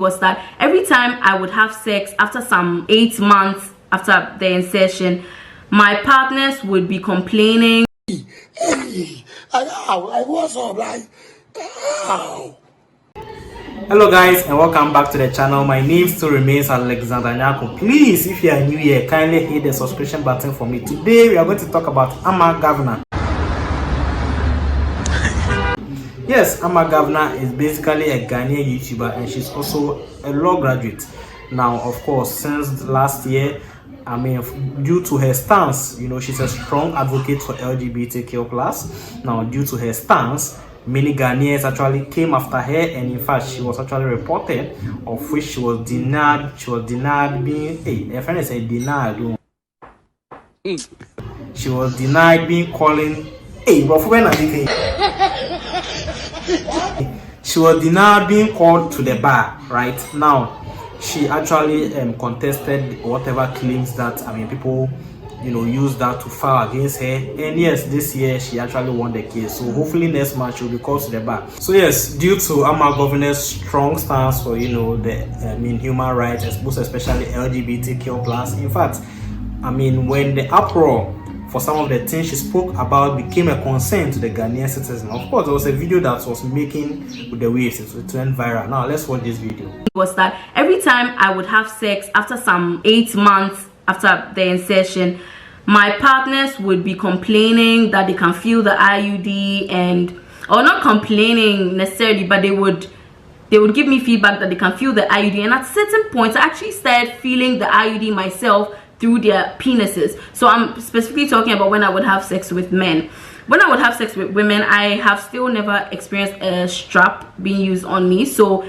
Was that every time I would have sex after some 8 months after the insertion, my partners would be complaining. Hello guys, and welcome back to the channel. My name still remains Alexander Nyako. Please, if you are new here, kindly hit the subscription button for me. Today we are going to talk about Ama Governor. Yes, Ama Governor is basically a Ghanaian YouTuber, and she's also a law graduate. Now, of course, since last year, due to her stance, she's a strong advocate for LGBTQ+. Now, due to her stance, many Ghanaians actually came after her, and in fact, she was actually reported, of which she was denied. She was denied being, a friend said denied. She was denied being calling. But when I think she was denied being called to the bar. Right now, she actually contested whatever claims that people use that to file against her, and yes, this year she actually won the case. So hopefully next month she'll be called to the bar. So yes, due to Ama Governor's strong stance for the human rights, most especially LGBTQ+. In fact, when the uproar for some of the things she spoke about became a concern to the Ghanaian citizen, of course there was a video that was making the waves. It went viral. Now let's watch this video. Was that every time I would have sex after some 8 months after the insertion, my partners would be complaining that they can feel the IUD, or not complaining necessarily, but they would give me feedback that they can feel the IUD, and at certain points I actually started feeling the IUD myself through their penises. So I'm specifically talking about when I would have sex with men. When I would have sex with women, I have still never experienced a strap being used on me. So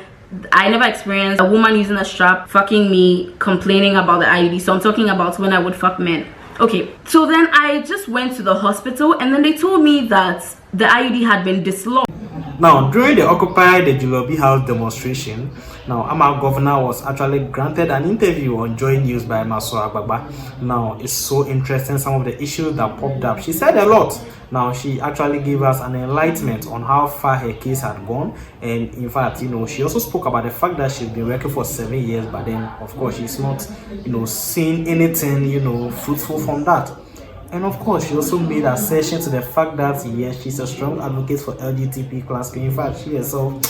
I never experienced a woman using a strap fucking me, complaining about the IUD. So I'm talking about when I would fuck men. Okay, so then I just went to the hospital, and then they told me that the IUD had been dislodged. Now, during the Occupy the Jilobi House demonstration, now Ama Governor was actually granted an interview on Joy News by Maso Agbagba. Now, it's so interesting, some of the issues that popped up. She said a lot. Now, she actually gave us an enlightenment on how far her case had gone, and in fact, she also spoke about the fact that she's been working for 7 years, but then, of course, she's not, seeing anything, fruitful from that. And of course, she also made assertion to the fact that yes, she's a strong advocate for LGBT+. In fact, she herself,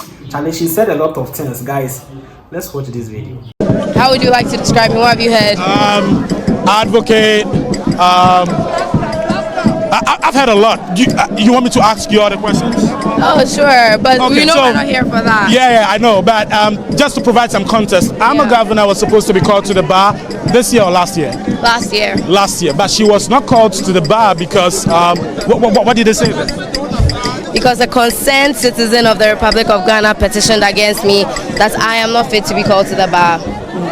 she said a lot of things. Guys, let's watch this video. How would you like to describe me? What have you heard? Advocate. I've had a lot. You want me to ask you other questions? Oh, sure, but okay, so, we're not here for that. Yeah, I know, but just to provide some context, Ama Governor was supposed to be called to the bar this year or last year? Last year. Last year, but she was not called to the bar because, what did they say then? Because a concerned citizen of the Republic of Ghana petitioned against me that I am not fit to be called to the bar.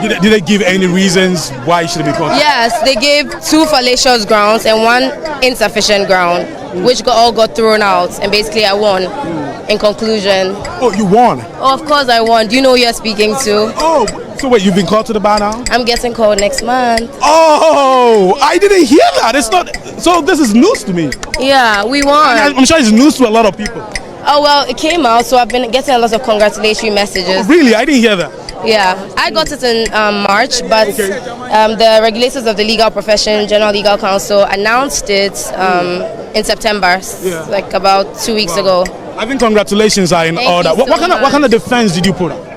Did they give any reasons why you should be called? Yes, they gave 2 fallacious grounds and 1 insufficient ground, which all got thrown out, and basically I won. In conclusion. Oh, you won? Oh, of course I won. Do you know who you're speaking to? Oh, so wait, you've been called to the bar now? I'm getting called next month. Oh, I didn't hear that. It's not. So this is news to me. Yeah, we won. I'm sure it's news to a lot of people. Oh, well, it came out, so I've been getting a lot of congratulatory messages. Oh, really? I didn't hear that. Yeah, I got it in March, but the regulators of the legal profession, General Legal Council, announced it in September, like about 2 weeks ago. I think congratulations are in order. What kind of defense did you put up?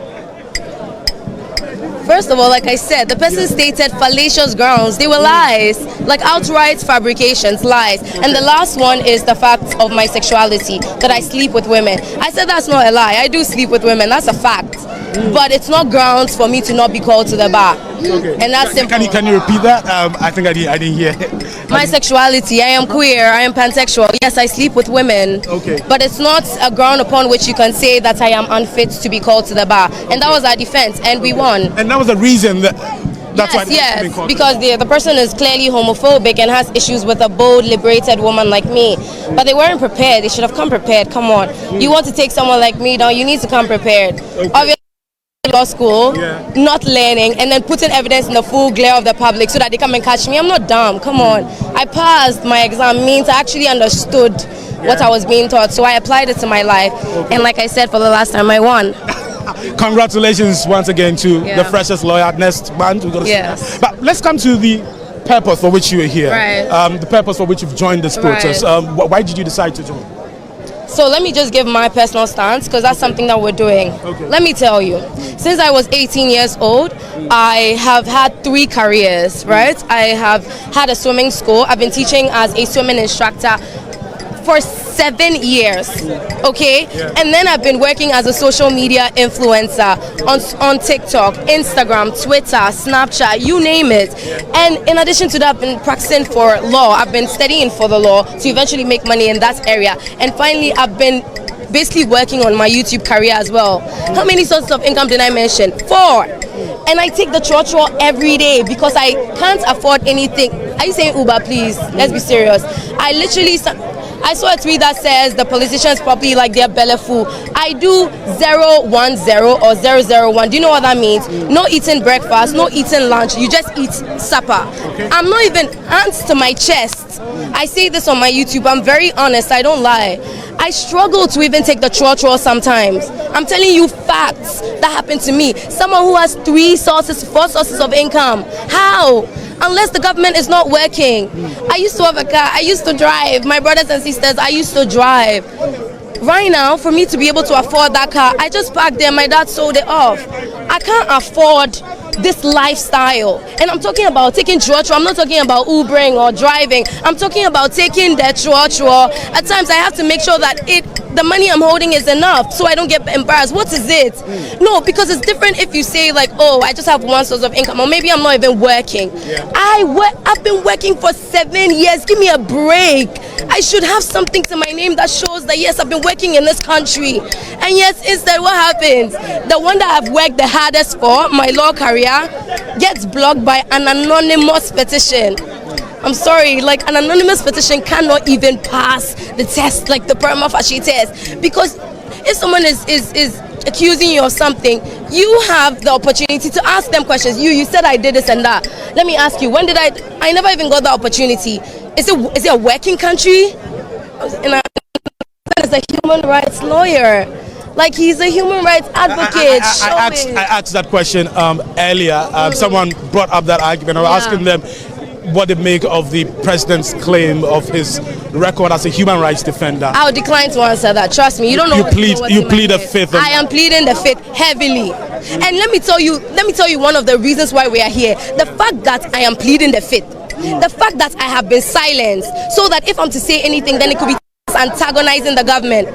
First of all, like I said, the person stated fallacious grounds. They were lies, like outright fabrications, lies. And the last one is the fact of my sexuality, that I sleep with women. I said that's not a lie. I do sleep with women. That's a fact. But it's not grounds for me to not be called to the bar. Okay. And that's simple. Can you repeat that? I think I didn't hear. My sexuality, I am queer, I am pansexual. Yes, I sleep with women. Okay. But it's not a ground upon which you can say that I am unfit to be called to the bar. And that was our defense, and we won. And that was the reason that. Yes, because the person is clearly homophobic and has issues with a bold, liberated woman like me. But they weren't prepared. They should have come prepared. Come on. You want to take someone like me down, you need to come prepared. Okay. Obviously, law school, not learning, and then putting evidence in the full glare of the public so that they come and catch me. I'm not dumb. Come on. I passed my exam, means I actually understood what I was being taught. So I applied it to my life. And like I said, for the last time, I won. Congratulations once again to the freshest lawyer. Next month we're going to see. But let's come to the purpose for which you are here. Right. The purpose for which you've joined this protest. Why did you decide to join? So let me just give my personal stance, because that's something that we're doing. Okay. Let me tell you, since I was 18 years old, I have had 3 careers, right? I have had a swimming school. I've been teaching as a swimming instructor for 7 years, okay? And then I've been working as a social media influencer on TikTok, Instagram, Twitter, Snapchat, you name it. And in addition to that, I've been practicing for law. I've been studying for the law to eventually make money in that area. And finally, I've been basically working on my YouTube career as well. How many sources of income did I mention? 4. And I take the trotro every day because I can't afford anything. Are you saying Uber, please? Let's be serious. I saw a tweet that says the politicians probably like their belly full. I do 010 or 001. Do you know what that means? No eating breakfast, no eating lunch. You just eat supper. I'm not even hands to my chest. I say this on my YouTube. I'm very honest. I don't lie. I struggle to even take the trotro sometimes. I'm telling you facts that happen to me. Someone who has 3 sources, 4 sources of income. How? Unless the government is not working. I used to have a car. I used to drive. My brothers and sisters, I used to drive. Right now, for me to be able to afford that car, I just parked there. My dad sold it off. I can't afford this lifestyle. And I'm talking about taking trotro. I'm not talking about Ubering or driving. I'm talking about taking the trotro. At times, I have to make sure that the money I'm holding is enough so I don't get embarrassed. What is it? No, because it's different if you say like, oh, I just have 1 source of income, or maybe I'm not even working. I've been working for 7 years. Give me a break. I should have something to my name that shows that yes, I've been working in this country. And yes, instead what happens? The one that I've worked the hardest for, my law career, gets blocked by an anonymous petition. I'm sorry, like an anonymous petition cannot even pass the test, like the prima facie test, because if someone is accusing you of something, you have the opportunity to ask them questions. You said I did this and that. Let me ask you, when did I never even got the opportunity. Is it a working country? And as a human rights lawyer, like he's a human rights advocate. I asked that question earlier. Someone brought up that argument. I was asking them what they make of the president's claim of his record as a human rights defender. I'll decline to answer that. Trust me, you don't know. You plead the fifth. I am pleading the fifth heavily. And let me tell you one of the reasons why we are here. The fact that I am pleading the fifth. The fact that I have been silenced, so that if I'm to say anything, then it could be antagonizing the government.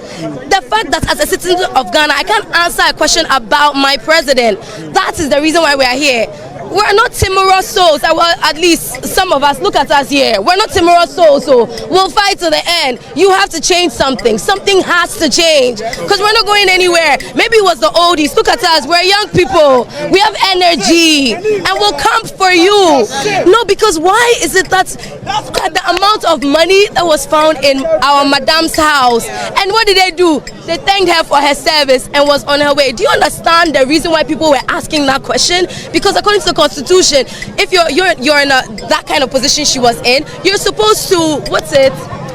The fact that as a citizen of Ghana, I can't answer a question about my president. That is the reason why we are here. We're not timorous souls. Well, at least some of us. Look at us here. We're not timorous souls, so we'll fight to the end. You have to change something. Something has to change, because we're not going anywhere. Maybe it was the oldies. Look at us. We're young people. We have energy, and we'll come for you. No, because why is it that the amount of money that was found in our madam's house, and what did they do? They thanked her for her service and was on her way. Do you understand the reason why people were asking that question? Because according to the Constitution, if you're in that kind of position she was in, you're supposed to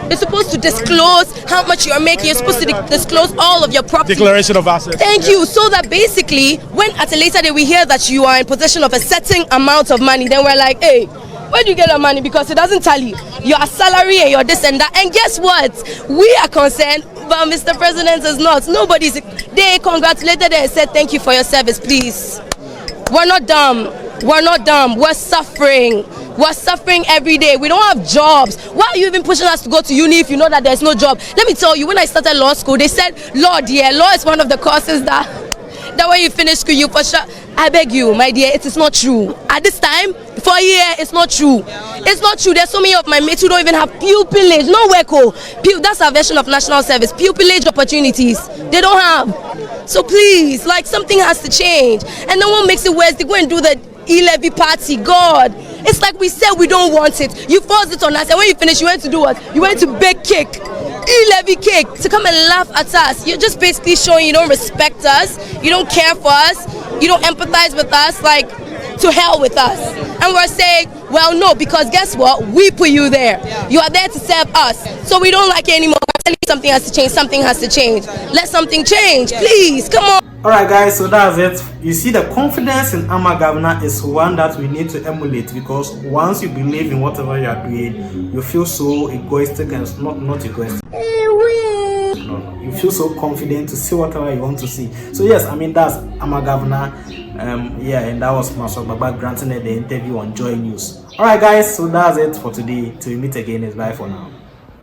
you're supposed to disclose how much you're making. You're supposed to disclose all of your property. Declaration of assets. Thank you. So that basically, when at a later day we hear that you are in possession of a certain amount of money, then we're like, hey, where do you get the money? Because it doesn't tally your salary and your this and that. And guess what? We are concerned, but Mr. President is not. They congratulated her and said, thank you for your service, please. We're not dumb. We're not dumb. We're suffering. We're suffering every day. We don't have jobs. Why are you even pushing us to go to uni if you know that there's no job? Let me tell you, when I started law school, they said, law is one of the courses that when you finish school, you for sure. I beg you, my dear, it is not true. At this time, for a year, it's not true. It's not true. There's so many of my mates who don't even have pupillage. No work. That's our version of national service. Pupillage opportunities. They don't have. So please, like, something has to change. And then what makes it worse, they go and do the e-levy party. God, it's like we said we don't want it. You forced it on us, and when you finish, you went to do what? You went to bake cake. E-levy cake to come and laugh at us. You're just basically showing you don't respect us, you don't care for us, you don't empathize with us. Like, to hell with us. And we're saying, well, no, because guess what? We put you there. You are there to serve us. So we don't like it anymore. Something has to change. Something has to change. Let something change, please. Come on. Alright guys, so that's it. You see, the confidence in Ama Governor is one that we need to emulate, because once you believe in whatever you are doing, you feel so egoistic and not egoistic. No, you feel so confident to see whatever you want to see. So yes, I mean, that's Ama Governor. Yeah, and that was Maso Baba granting the interview on Joy News. Alright guys, so that's it for today. Till we meet again, it's bye for now.